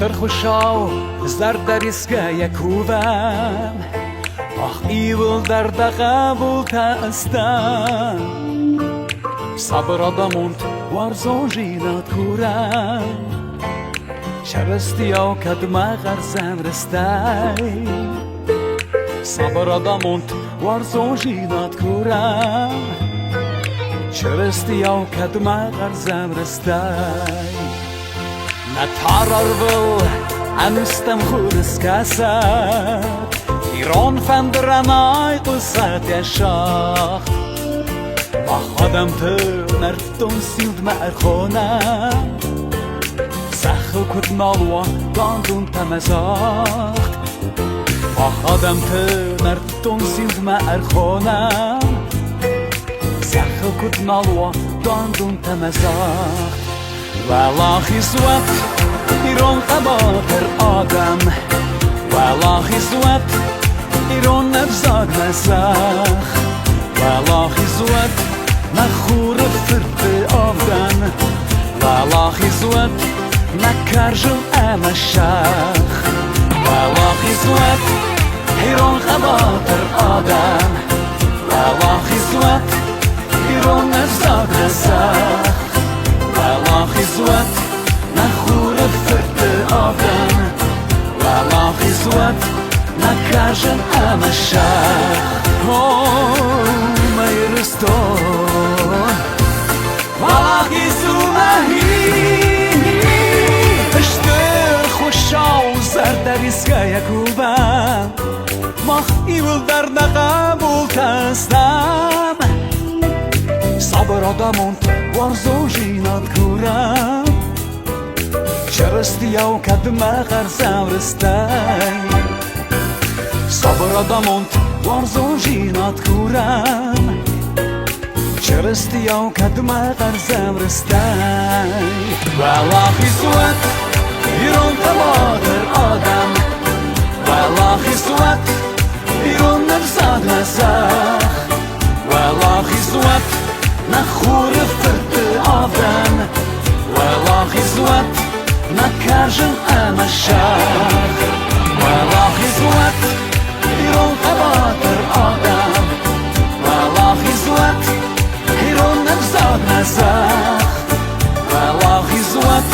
اشتر خوشاو زر در اسکه یکوبم آخ ایول در قبول تستم صبر آدموند وارزون جینات کورم شرستی او کدمه غرزم رستی صبر آدموند وارزون جینات کورم شرستی او کدمه غرزم رستی نتارر ول انستم خورس کسد ایران فندرنای قصت یشاخ با خودم تو نردون سیود مرخونم سخل کد نالوا داندون تمزاخت با خودم تو نردون سیود مرخونم سخل کد نالوا داندون تمزاخت والله خزوت ایران قباتر آدم والله خزوت ایران نفزاد مسخ والله خزوت نخور فرد آدم والله خزوت نکرجل امشخ والله خزوت ایران قباتر آدم والله خزوت ایران نفزاد مسخ والله خزوت نخور فرد آدم والله خزوت نکرجن امشخ میرستو والله خزومهی اشتر خوشاو زر در اسکه یکوبم ماخ ایول در نقبول تستم صبر آدموند وارزو جینات کورم شرستی او کدمه غرزم رستی صبر آدموند وارزو جینات کورم شرستی او کدمه غرزم رستی والله خزوت ایران قباتر آدم والله خزوت ایران نفزاد مسخ والله خزوت نخور فرد آدم والله خزوت نکرجن امشخ والله خزوت ایران قباتر آدم والله خزوت ایران نفزاد مسخ والله خزوت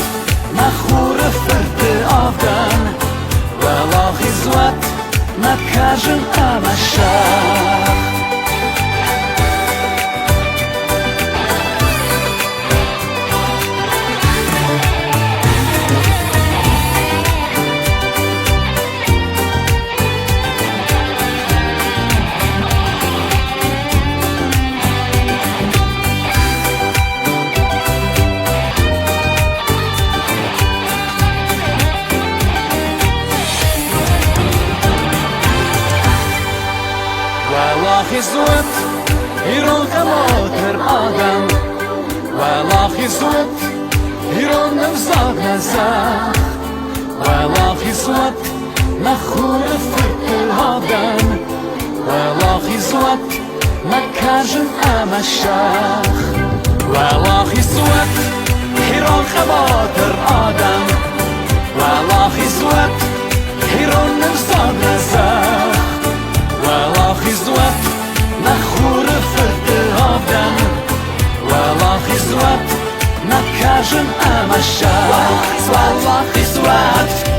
نخور فرد آدم والله خزوت نکرجن امشخ والله خزوت ایران قباتر آدم والله خزوت ایران نفزاد مسخ والله خزوت نخور فرد آدم والله خزوت نکرجن امشخ والله خزوت ایران قباتر آدم والله خزوت ایران نفزاد مسخ والله خزوت نخور فرد آدم والله خزوت نکرجن امشخ والله خزوت